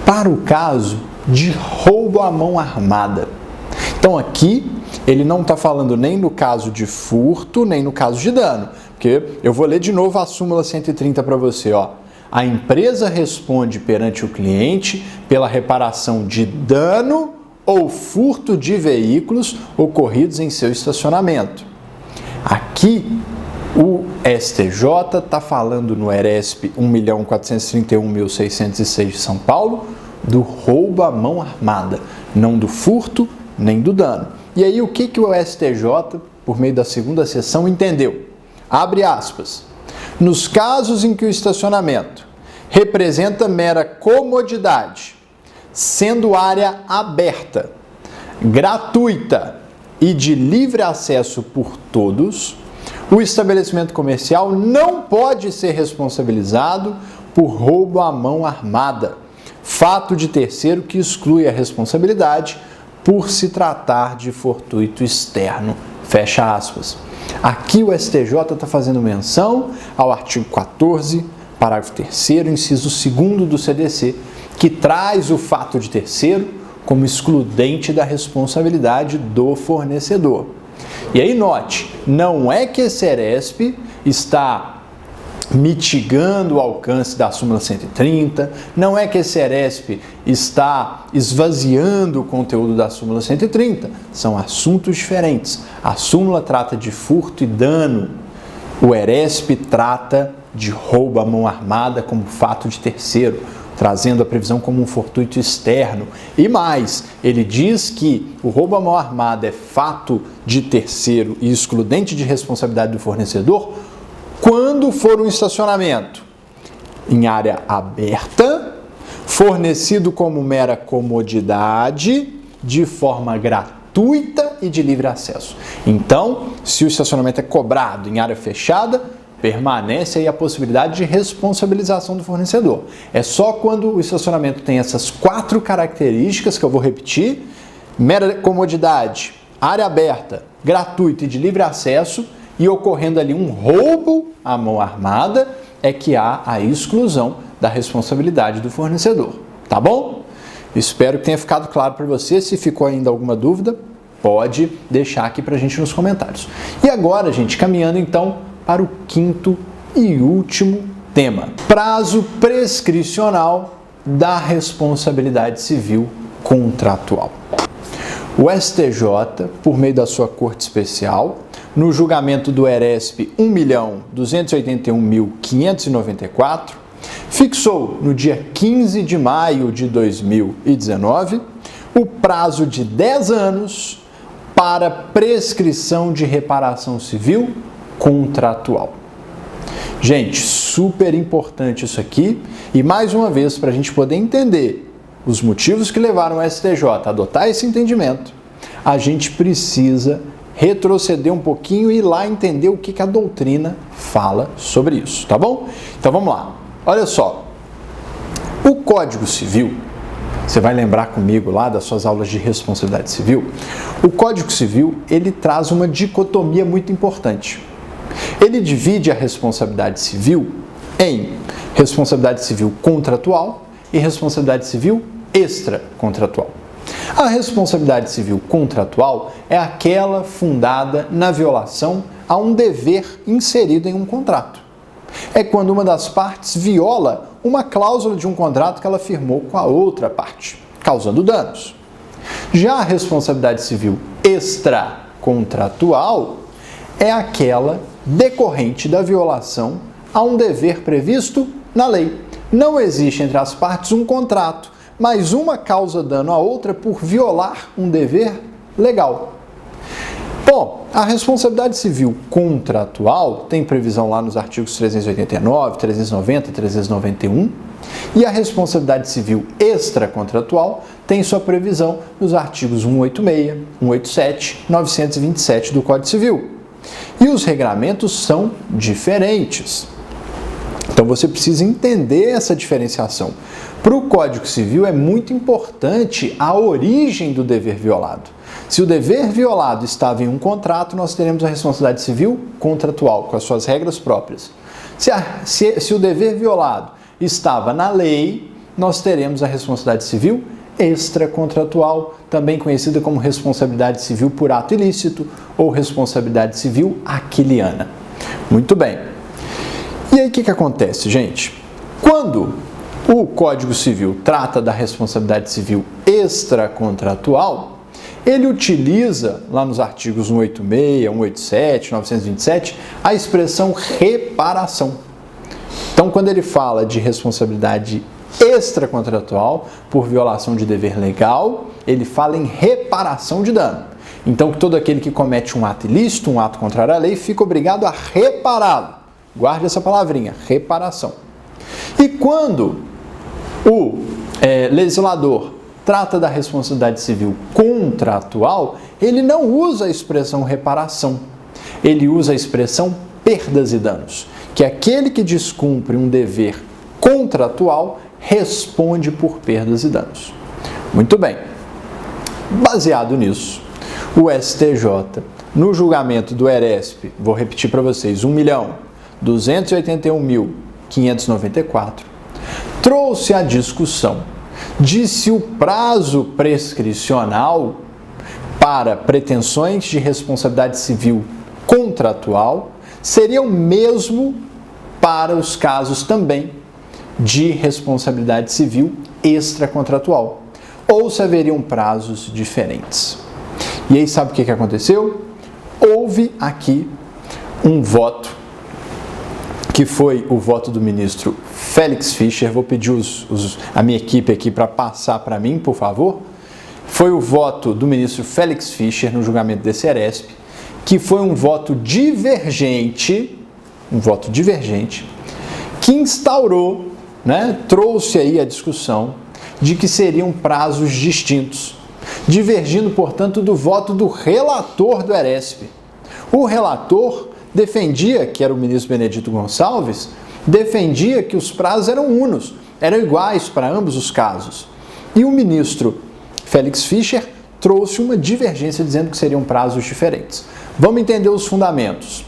para o caso de roubo à mão armada. Então aqui ele não está falando nem no caso de furto, nem no caso de dano, porque eu vou ler de novo a súmula 130 para você, ó. A empresa responde perante o cliente pela reparação de dano ou furto de veículos ocorridos em seu estacionamento. Aqui o STJ está falando no ERESP 1.431.606 de São Paulo do roubo à mão armada, não do furto nem do dano. E aí o que o STJ, por meio da segunda seção, entendeu? Abre aspas. Nos casos em que o estacionamento representa mera comodidade, sendo área aberta, gratuita e de livre acesso por todos, o estabelecimento comercial não pode ser responsabilizado por roubo à mão armada, fato de terceiro que exclui a responsabilidade por se tratar de fortuito externo. Fecha aspas. Aqui o STJ está fazendo menção ao artigo 14, parágrafo 3º, inciso 2º do CDC, que traz o fato de terceiro como excludente da responsabilidade do fornecedor. E aí note, não é que esse ERESP está mitigando o alcance da súmula 130, não é que esse ERESP está esvaziando o conteúdo da súmula 130, são assuntos diferentes. A súmula trata de furto e dano, o ERESP trata de roubo à mão armada como fato de terceiro, trazendo a previsão como um fortuito externo. E mais, ele diz que o roubo à mão armada é fato de terceiro e excludente de responsabilidade do fornecedor quando for um estacionamento em área aberta, fornecido como mera comodidade, de forma gratuita e de livre acesso. Então, se o estacionamento é cobrado em área fechada, permanece aí a possibilidade de responsabilização do fornecedor. É só quando o estacionamento tem essas 4 características que eu vou repetir: mera comodidade, área aberta, gratuita e de livre acesso, e ocorrendo ali um roubo à mão armada, é que há a exclusão da responsabilidade do fornecedor. Tá bom? Espero que tenha ficado claro para você. Se ficou ainda alguma dúvida, pode deixar aqui para a gente nos comentários. E agora, gente, caminhando então para o 5º e último tema: prazo prescricional da responsabilidade civil contratual. O STJ, por meio da sua Corte Especial, no julgamento do ERESP 1.281.594, fixou no dia 15 de maio de 2019 o prazo de 10 anos para prescrição de reparação civil contratual. Gente, super importante isso aqui, e mais uma vez, para a gente poder entender os motivos que levaram o STJ a adotar esse entendimento, a gente precisa retroceder um pouquinho e ir lá entender o que a doutrina fala sobre isso, tá bom? Então vamos lá. Olha só, o Código Civil, você vai lembrar comigo lá das suas aulas de responsabilidade civil, o Código Civil, ele traz uma dicotomia muito importante. Ele divide a responsabilidade civil em responsabilidade civil contratual e responsabilidade civil extracontratual. A responsabilidade civil contratual é aquela fundada na violação a um dever inserido em um contrato. É quando uma das partes viola uma cláusula de um contrato que ela firmou com a outra parte, causando danos. Já a responsabilidade civil extracontratual é aquela decorrente da violação a um dever previsto na lei. Não existe entre as partes um contrato, mas uma causa dano à outra por violar um dever legal. Bom, a responsabilidade civil contratual tem previsão lá nos artigos 389, 390, 391, e a responsabilidade civil extracontratual tem sua previsão nos artigos 186, 187, 927 do Código Civil. E os regramentos são diferentes. Então você precisa entender essa diferenciação. Para o Código Civil é muito importante a origem do dever violado. Se o dever violado estava em um contrato, nós teremos a responsabilidade civil contratual, com as suas regras próprias. Se o dever violado estava na lei, nós teremos a responsabilidade civil extracontratual, também conhecida como responsabilidade civil por ato ilícito ou responsabilidade civil aquiliana. Muito bem. E aí o que acontece, gente? Quando o Código Civil trata da responsabilidade civil extracontratual, ele utiliza, lá nos artigos 186, 187, 927, a expressão reparação. Então, quando ele fala de responsabilidade extracontratual por violação de dever legal, ele fala em reparação de dano. Então, todo aquele que comete um ato ilícito, um ato contrário à lei, fica obrigado a repará-lo. Guarde essa palavrinha, reparação. E quando o legislador trata da responsabilidade civil contratual, ele não usa a expressão reparação, ele usa a expressão perdas e danos, que aquele que descumpre um dever contratual responde por perdas e danos. Muito bem. Baseado nisso, o STJ, no julgamento do ERESP, vou repetir para vocês, 1.281.594, trouxe a discussão de se o prazo prescricional para pretensões de responsabilidade civil contratual seria o mesmo para os casos também de responsabilidade civil extracontratual, ou se haveriam prazos diferentes. E aí sabe o que aconteceu? Houve aqui um voto, que foi o voto do ministro Félix Fischer. Vou pedir a minha equipe aqui para passar para mim, por favor. Foi o voto do ministro Félix Fischer no julgamento desse ERESP, que foi um voto divergente, que instaurou, trouxe aí a discussão de que seriam prazos distintos, divergindo, portanto, do voto do relator do ERESP. O relator defendia, que era o ministro Benedito Gonçalves, defendia que os prazos eram unos, eram iguais para ambos os casos. E o ministro Félix Fischer trouxe uma divergência dizendo que seriam prazos diferentes. Vamos entender os fundamentos.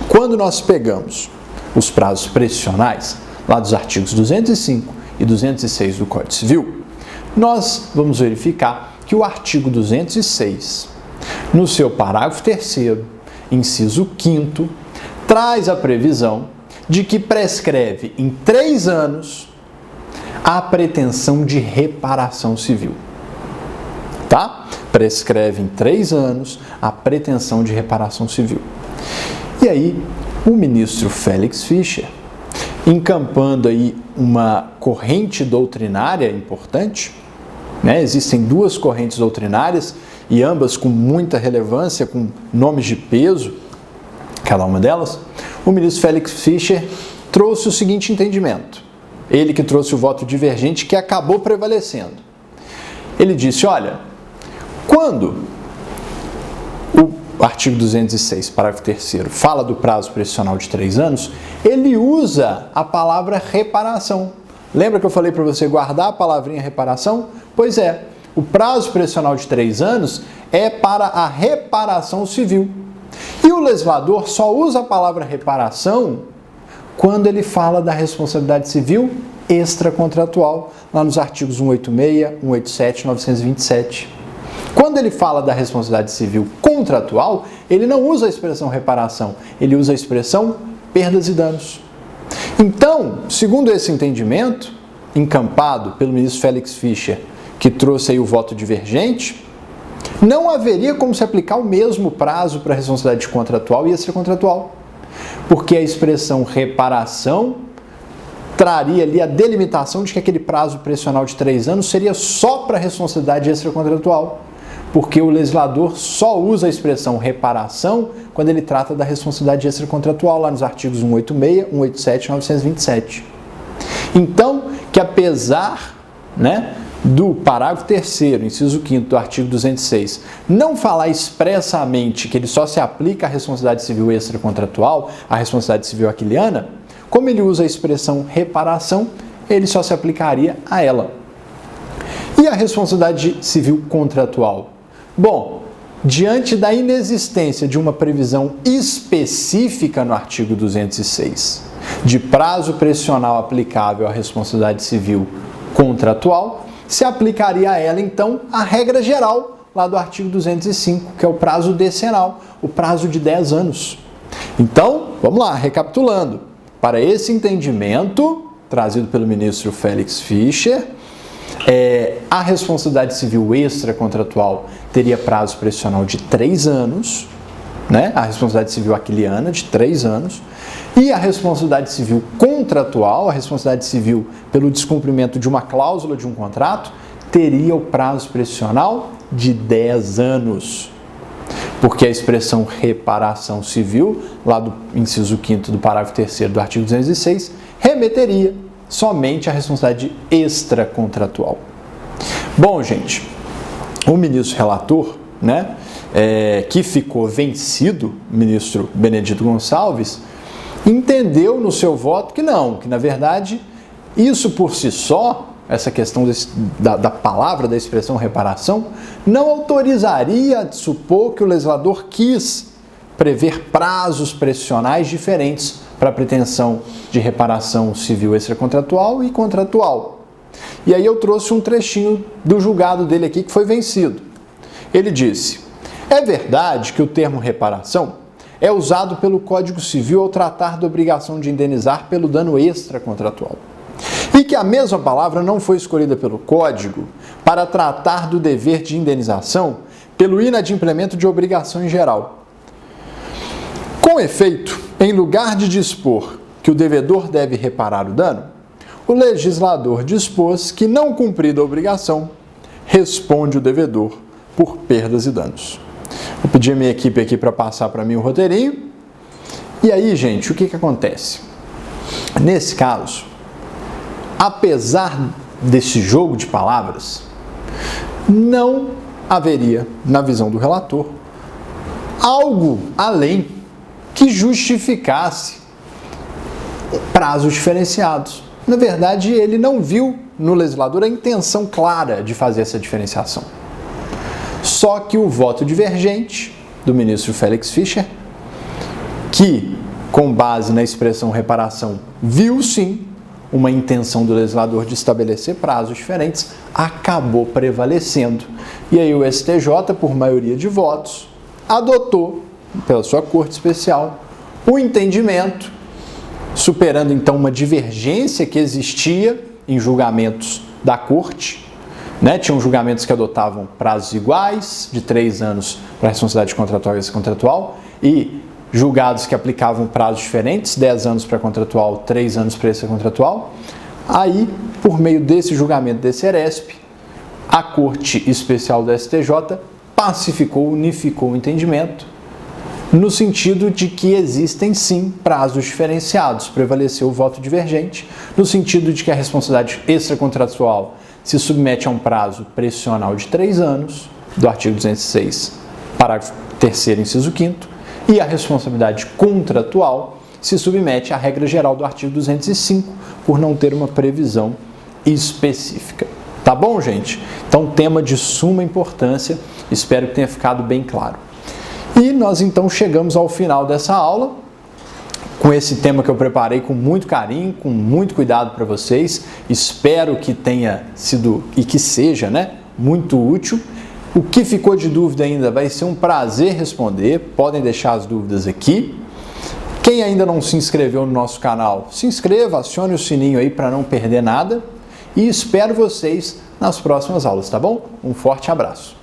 Quando nós pegamos os prazos prescricionais, lá dos artigos 205 e 206 do Código Civil, nós vamos verificar que o artigo 206, no seu parágrafo 3º, inciso 5º, traz a previsão de que prescreve em 3 anos a pretensão de reparação civil. Tá? Prescreve em 3 anos a pretensão de reparação civil. E aí, o ministro Félix Fischer, encampando aí uma corrente doutrinária importante, existem 2 correntes doutrinárias, e ambas com muita relevância, com nomes de peso, cada uma delas, o ministro Félix Fischer trouxe o seguinte entendimento. Ele que trouxe o voto divergente que acabou prevalecendo. Ele disse, olha, quando o artigo 206, parágrafo 3º, fala do prazo prescricional de 3 anos, ele usa a palavra reparação. Lembra que eu falei para você guardar a palavrinha reparação? Pois é. O prazo prescricional de 3 anos é para a reparação civil. E o legislador só usa a palavra reparação quando ele fala da responsabilidade civil extracontratual, lá nos artigos 186, 187 e 927. Quando ele fala da responsabilidade civil contratual, ele não usa a expressão reparação, ele usa a expressão perdas e danos. Então, segundo esse entendimento, encampado pelo ministro Félix Fischer, que trouxe aí o voto divergente, não haveria como se aplicar o mesmo prazo para a responsabilidade contratual e extracontratual, porque a expressão reparação traria ali a delimitação de que aquele prazo prescricional de 3 anos seria só para a responsabilidade extracontratual, porque o legislador só usa a expressão reparação quando ele trata da responsabilidade extracontratual, lá nos artigos 186, 187 e 927. Então, que apesar, do parágrafo 3º, inciso 5º do artigo 206, não falar expressamente que ele só se aplica à responsabilidade civil extracontratual, à responsabilidade civil aquiliana, como ele usa a expressão reparação, ele só se aplicaria a ela. E a responsabilidade civil contratual? Bom, diante da inexistência de uma previsão específica no artigo 206 de prazo pressional aplicável à responsabilidade civil contratual, se aplicaria a ela, então, a regra geral lá do artigo 205, que é o prazo decenal, o prazo de 10 anos. Então, vamos lá, recapitulando. Para esse entendimento, trazido pelo ministro Félix Fischer, a responsabilidade civil extracontratual teria prazo pressional de 3 anos, né? A responsabilidade civil aquiliana de 3 anos, e a responsabilidade civil contratual, a responsabilidade civil pelo descumprimento de uma cláusula de um contrato, teria o prazo pressional de 10 anos. Porque a expressão reparação civil, lá do inciso 5º do parágrafo 3º do artigo 206, remeteria somente à responsabilidade extracontratual. Bom, gente, o ministro relator, né, que ficou vencido, o ministro Benedito Gonçalves, entendeu no seu voto que não, que na verdade isso por si só, essa questão da palavra, da expressão reparação, não autorizaria a supor que o legislador quis prever prazos pressionais diferentes para a pretensão de reparação civil extracontratual e contratual. E aí eu trouxe um trechinho do julgado dele aqui que foi vencido. Ele disse: é verdade que o termo reparação é usado pelo Código Civil ao tratar da obrigação de indenizar pelo dano extracontratual, e que a mesma palavra não foi escolhida pelo Código para tratar do dever de indenização pelo inadimplemento de obrigação em geral. Com efeito, em lugar de dispor que o devedor deve reparar o dano, o legislador dispôs que, não cumprida a obrigação, responde o devedor por perdas e danos. Vou pedir a minha equipe aqui para passar para mim o roteirinho. E aí, gente, o que acontece? Nesse caso, apesar desse jogo de palavras, não haveria, na visão do relator, algo além que justificasse prazos diferenciados. Na verdade, ele não viu no legislador a intenção clara de fazer essa diferenciação. Só que o voto divergente do ministro Félix Fischer, que, com base na expressão reparação, viu sim uma intenção do legislador de estabelecer prazos diferentes, acabou prevalecendo. E aí o STJ, por maioria de votos, adotou, pela sua corte especial, o entendimento, superando então uma divergência que existia em julgamentos da corte, né? Tinham julgamentos que adotavam prazos iguais, de 3 anos para a responsabilidade contratual e extracontratual, e julgados que aplicavam prazos diferentes, 10 anos para contratual, 3 anos para extracontratual. Aí, por meio desse julgamento desse ERESP, a Corte Especial do STJ pacificou, unificou o entendimento, no sentido de que existem sim prazos diferenciados, prevaleceu o voto divergente, no sentido de que a responsabilidade extracontratual se submete a um prazo pressional de 3 anos, do artigo 206, parágrafo 3º, inciso 5º, e a responsabilidade contratual se submete à regra geral do artigo 205, por não ter uma previsão específica. Tá bom, gente? Então, tema de suma importância, espero que tenha ficado bem claro. E nós então chegamos ao final dessa aula, com esse tema que eu preparei com muito carinho, com muito cuidado para vocês. Espero que tenha sido e que seja, né, muito útil. O que ficou de dúvida ainda vai ser um prazer responder, podem deixar as dúvidas aqui. Quem ainda não se inscreveu no nosso canal, se inscreva, acione o sininho aí para não perder nada e espero vocês nas próximas aulas, tá bom? Um forte abraço!